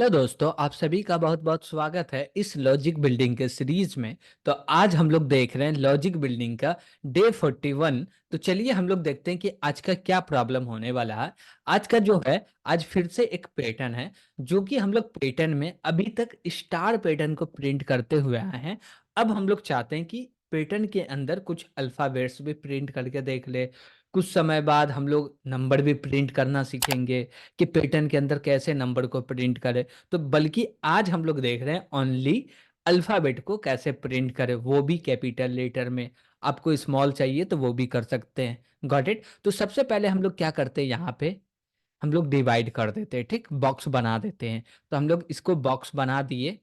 दोस्तों, आप सभी का बहुत-बहुत स्वागत है इस लॉजिक बिल्डिंग के सीरीज में। तो आज हम लोग देख रहे हैं लॉजिक बिल्डिंग का डे 41। तो चलिए हम लोग देखते हैं कि आज का क्या प्रॉब्लम होने वाला है। आज का जो है, आज फिर से एक पैटर्न है, जो कि हम लोग पैटर्न में अभी तक स्टार पैटर्न को प्रिंट करते हुए आए हैं। अब हम लोग चाहते हैं कि पैटर्न के अंदर कुछ अल्फ़ाबेट्स भी प्रिंट करके देख ले। कुछ समय बाद हम लोग नंबर भी प्रिंट करना सीखेंगे कि पैटर्न के अंदर कैसे नंबर को प्रिंट करें। तो बल्कि आज हम लोग देख रहे हैं ओनली अल्फ़ाबेट को कैसे प्रिंट करें, वो भी कैपिटल लेटर में। आपको स्मॉल चाहिए तो वो भी कर सकते हैं। Got it? तो सबसे पहले हम लोग क्या करते हैं, यहाँ पे हम लोग डिवाइड कर देते हैं, ठीक? बॉक्स बना देते हैं। तो हम लोग इसको बॉक्स बना दिए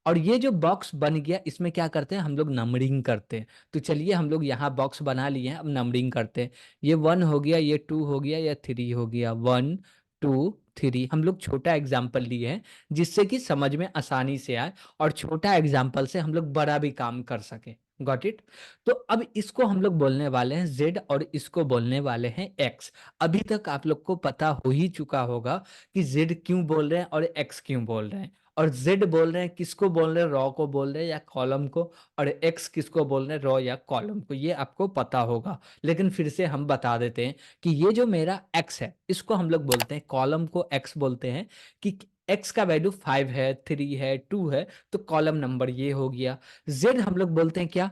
और ये जो बॉक्स बन गया, इसमें क्या करते हैं, हम लोग नंबरिंग करते हैं। तो चलिए हम लोग यहाँ बॉक्स बना लिए हैं, अब नंबरिंग करते हैं। ये 1 हो गया, ये 2 हो गया, या 3 हो गया। 1 2 3 हम लोग छोटा एग्जाम्पल लिए हैं, जिससे कि समझ में आसानी से आए और छोटा एग्जाम्पल से हम लोग बड़ा भी काम कर सके। Got it? तो अब इसको हम लोग बोलने वाले हैं जेड और इसको बोलने वाले हैं एक्स। अभी तक आप लोग को पता हो ही चुका होगा कि जेड क्यों बोल रहे हैं और एक्स क्यों बोल रहे हैं। और जेड बोल रहे हैं, किसको बोल रहे हैं, रॉ को बोल रहे हैं या कॉलम को। और एक्स किसको बोल रहे हैं, रॉ या कॉलम को। ये आपको पता होगा, लेकिन फिर से हम बता देते हैं कि ये जो मेरा एक्स है, इसको हम लोग बोलते हैं, कॉलम को एक्स बोलते हैं। कि एक्स का वैल्यू 5 है, 3 है, 2 है, तो कॉलम नंबर ये हो गया। जेड हम लोग बोलते हैं क्या,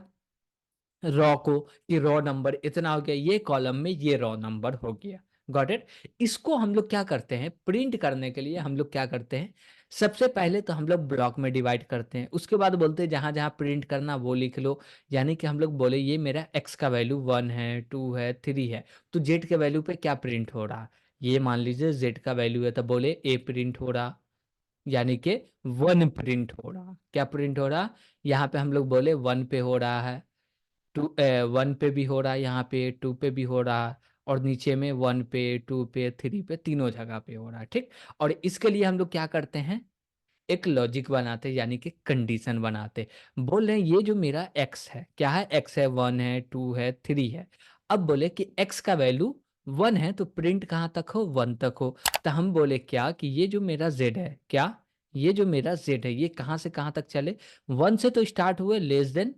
रॉ को, कि रॉ नंबर इतना हो गया, ये कॉलम में ये रॉ नंबर हो गया। Got it? इसको हम लोग क्या करते हैं, प्रिंट करने के लिए हम लोग क्या करते हैं, सबसे पहले तो हम लोग ब्लॉक में डिवाइड करते हैं। उसके बाद बोलते हैं जहां जहां प्रिंट करना वो लिख लो। यानी कि हम लोग बोले ये मेरा एक्स का वैल्यू 1 है, 2 है, 3 है, तो जेड के वैल्यू पे क्या प्रिंट हो रहा, ये मान लीजिए जेड का वैल्यू है, तो बोले ए प्रिंट हो रहा, यानी कि 1 प्रिंट हो रहा। क्या प्रिंट हो रहा, यहाँ पे हम लोग बोले 1 पे हो रहा है, 1 पे भी हो रहा है, यहाँ पे 2 पे भी हो रहा है, और नीचे में 1 पे, 2 पे, 3 पे, तीनों जगह पे हो रहा है, ठीक? और इसके लिए हम लोग क्या करते हैं, एक लॉजिक बनाते हैं, यानी कि कंडीशन बनाते हैं। बोल रहे हैं ये जो मेरा एक्स है, क्या है, एक्स है, 1 है, 2 है, 3 है। अब बोले कि एक्स का वैल्यू 1 है, तो प्रिंट कहाँ तक हो, 1 तक हो। तो हम बोले क्या, कि ये जो मेरा जेड है, क्या, ये जो मेरा जेड है, ये कहाँ से कहाँ तक चले, 1 से तो स्टार्ट हुए, लेस देन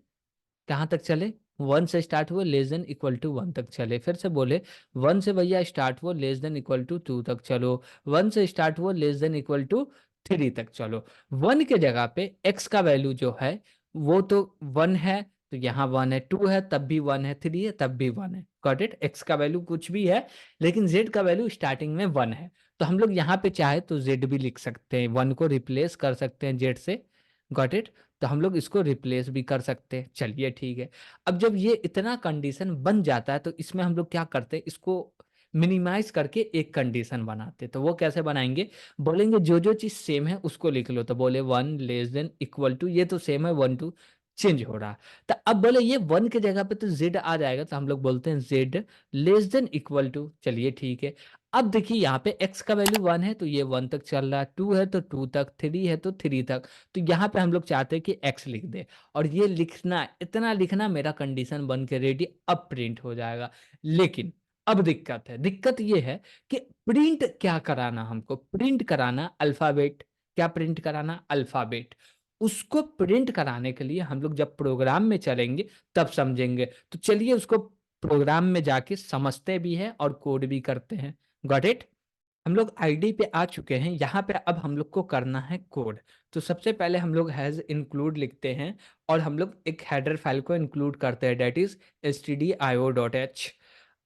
कहाँ तक चले, 1 से स्टार्ट हुए, लेस देन इक्वल टू 1 तक चले। फिर से बोले, 1 से भैया स्टार्ट हुआ, लेस देन इक्वल टू 2 तक चलो। 1 से स्टार्ट हुआ, लेस देन इक्वल टू 3 तक चलो। 1 के जगह पे एक्स का वैल्यू जो है वो तो 1 है, तो यहाँ 1 है, 2 है तब भी 1 है, 3 है तब भी 1 है। Got it? एक्स का वैल्यू कुछ भी है, लेकिन जेड का वैल्यू स्टार्टिंग में 1 है। तो हम लोग यहाँ पे चाहे तो जेड भी लिख सकते हैं, 1 को रिप्लेस कर सकते हैं जेड से। Got it? तो हम लोग इसको रिप्लेस भी कर सकते हैं। चलिए ठीक है। अब जब ये इतना कंडीशन बन जाता है, तो इसमें हम लोग क्या करते हैं, इसको मिनिमाइज करके एक कंडीशन बनाते हैं। तो वो कैसे बनाएंगे, बोलेंगे जो जो चीज सेम है उसको लिख लो। तो बोले 1 लेस देन इक्वल टू, ये तो सेम है, 1 2 चेंज हो रहा। तो अब बोले ये 1 के जगह पे तो जेड आ जाएगा, तो हम लोग बोलते हैं Z less than equal to. चलिए ठीक है। अब देखिए यहाँ पे x का वैल्यू 1 है, तो ये 1 तक चल रहा है, 2 है तो 2 तक, 3 है तो 3 तक। तो यहाँ पे हम लोग चाहते हैं कि x लिख दे, और ये लिखना, इतना लिखना, मेरा कंडीशन बन के रेडी, अब प्रिंट हो जाएगा। लेकिन अब दिक्कत है, दिक्कत ये है कि प्रिंट क्या कराना, हमको प्रिंट कराना अल्फाबेट। क्या प्रिंट कराना, अल्फाबेट। उसको प्रिंट कराने के लिए हम लोग जब प्रोग्राम में चलेंगे तब समझेंगे। तो चलिए उसको प्रोग्राम में जाके समझते भी हैं और कोड भी करते हैं। Got it? हम लोग आईडी पे आ चुके हैं, यहाँ पे अब हम लोग को करना है कोड। तो सबसे पहले हम लोग हैज इंक्लूड लिखते हैं, और हम लोग एक हेडर फाइल को इंक्लूड करते हैं, डेट इज stdio.h।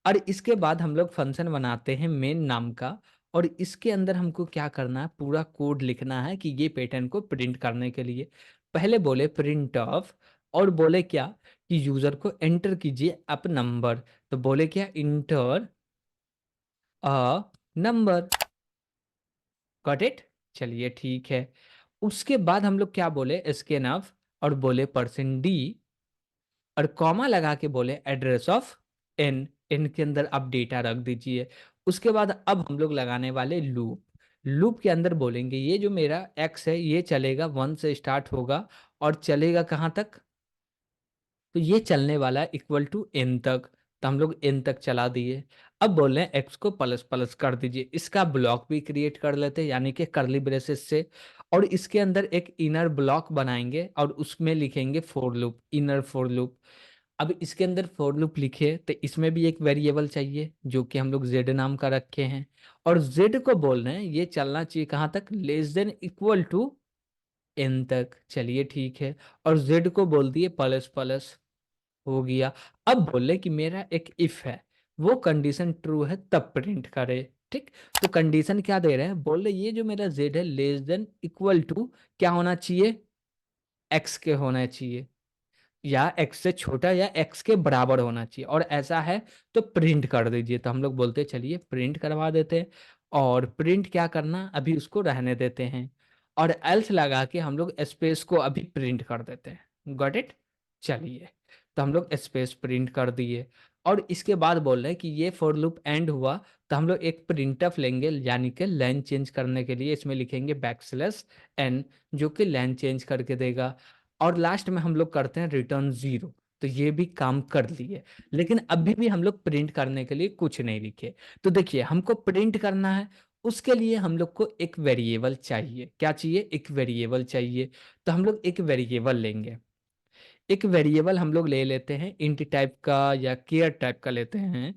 और इसके बाद हम लोग फंक्शन बनाते हैं मेन नाम का, और इसके अंदर हमको क्या करना है, पूरा कोड लिखना है कि ये पैटर्न को प्रिंट करने के लिए। पहले बोले प्रिंट ऑफ, और बोले क्या, कि यूजर को एंटर कीजिए अप नंबर। तो बोले क्या, inter a number. Got it? चलिए ठीक है। उसके बाद हम लोग क्या बोले, स्कैनफ, और बोले %d, और कॉमा लगा के बोले एड्रेस ऑफ n। n के अंदर आप डेटा रख दीजिए। उसके बाद अब हम लोग लगाने वाले लूप। लूप के अंदर बोलेंगे ये जो मेरा x है, ये चलेगा 1 से स्टार्ट होगा, और चलेगा कहाँ तक, तो ये चलने वाला है इक्वल टू n तक। तो हम लोग n तक चला दिए। अब बोल रहे हैं x को प्लस प्लस कर दीजिए। इसका ब्लॉक भी क्रिएट कर लेते हैं, यानी कि कर्ली ब्रेसेस से। और इसके अंदर एक इनर ब्लॉक बनाएंगे और उसमें लिखेंगे for loop, inner for loop. अब इसके अंदर फॉर लूप लिखे तो इसमें भी एक वेरिएबल चाहिए जो कि हम लोग जेड नाम का रखे हैं, और जेड को बोल रहे हैं ये चलना चाहिए कहाँ तक, less than equal to N तक। चलिए ठीक है, और जेड को बोल दिए प्लस प्लस, हो गया। अब बोले कि मेरा एक इफ है, वो कंडीशन ट्रू है तब प्रिंट करे। ठीक, तो कंडीशन क्या दे रहे हैं, बोल रहे ये जो मेरा जेड है लेस देन इक्वल टू क्या होना चाहिए, एक्स के होना चाहिए, या एक्स से छोटा या एक्स के बराबर होना चाहिए, और ऐसा है तो प्रिंट कर दीजिए। तो हम लोग बोलते हैं चलिए प्रिंट करवा देते हैं, और प्रिंट क्या करना, अभी उसको रहने देते हैं, और एल्स लगा के हम लोग स्पेस को अभी प्रिंट कर देते हैं। Got it. चलिए, तो हम लोग स्पेस प्रिंट कर दिए, और इसके बाद बोल रहे हैं कि ये फॉर लूप एंड हुआ, तो हम लोग एक प्रिंटफ लेंगे, यानी कि लाइन चेंज करने के लिए इसमें लिखेंगे बैकस्लैश एन, जो कि लाइन चेंज करके देगा, और लास्ट में हम लोग करते हैं रिटर्न 0। तो ये भी काम कर लिए, लेकिन अभी भी हम लोग प्रिंट करने के लिए कुछ नहीं लिखे। तो देखिए हमको प्रिंट करना है, उसके लिए हम लोग को एक वेरिएबल चाहिए। क्या चाहिए, एक वेरिएबल चाहिए। तो हम लोग एक वेरिएबल लेंगे, एक वेरिएबल हम लोग ले लेते हैं इंट टाइप का या केयर टाइप का लेते हैं।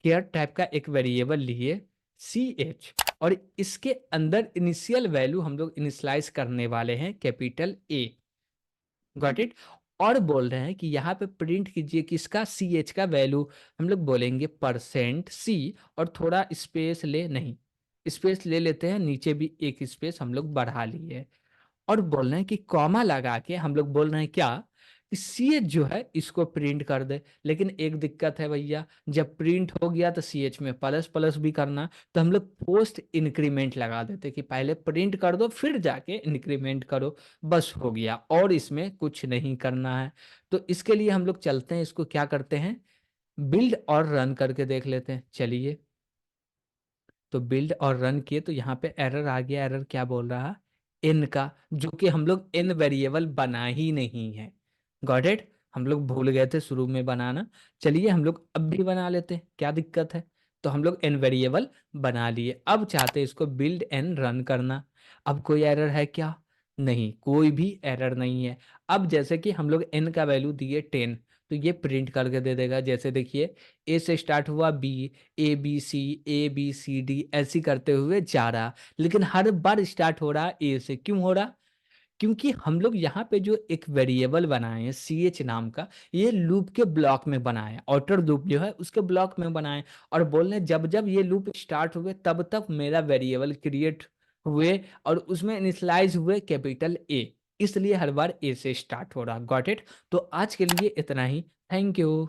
केयर टाइप का एक वेरिएबल लिए, सी एच, और इसके अंदर इनिशियल वैल्यू हम लोग इनिशियलाइज करने वाले हैं कैपिटल ए। Got it. और बोल रहे हैं कि यहाँ पे प्रिंट कीजिए किसका, सी एच का वैल्यू। हम लोग बोलेंगे परसेंट सी, और थोड़ा स्पेस ले, नहीं स्पेस ले लेते हैं, नीचे भी एक स्पेस हम लोग बढ़ा लिए, और बोल रहे हैं कि कॉमा लगा के हम लोग बोल रहे हैं क्या, सी एच जो है इसको प्रिंट कर दे। लेकिन एक दिक्कत है भैया, जब प्रिंट हो गया तो सी एच में प्लस प्लस भी करना, तो हम लोग पोस्ट इंक्रीमेंट लगा देते कि पहले प्रिंट कर दो फिर जाके इंक्रीमेंट करो, बस हो गया, और इसमें कुछ नहीं करना है। तो इसके लिए हम लोग चलते हैं, इसको क्या करते हैं, बिल्ड और रन करके देख लेते हैं। चलिए, तो बिल्ड और रन किए तो यहाँ पे एरर आ गया। एरर क्या बोल रहा, एन का, जो कि हम लोग एन वेरिएबल बना ही नहीं है। गॉट इट, हम लोग भूल गए थे शुरू में बनाना। चलिए हम लोग अब भी बना लेते हैं, क्या दिक्कत है। तो हम लोग एन वेरिएबल बना लिए, अब चाहते हैं इसको बिल्ड एंड रन करना। अब कोई एरर है क्या, नहीं, कोई भी एरर नहीं है। अब जैसे कि हम लोग एन का वैल्यू दिए 10, तो ये प्रिंट करके दे देगा। जैसे देखिए, ए से स्टार्ट हुआ B, A B C D ऐसी करते हुए जा रहा, लेकिन हर बार स्टार्ट हो रहा ए से। क्यों हो रहा, क्योंकि हम लोग यहाँ पे जो एक वेरिएबल बनाए हैं सी एच नाम का, ये लूप के ब्लॉक में बनाए, आउटर लूप जो है उसके ब्लॉक में बनाए, और बोल रहे हैं जब जब ये लूप स्टार्ट हुए तब तक मेरा वेरिएबल क्रिएट हुए, और उसमें इनिशियलाइज हुए कैपिटल ए, इसलिए हर बार ए से स्टार्ट हो रहा। Got it. तो आज के लिए इतना ही, थैंक यू।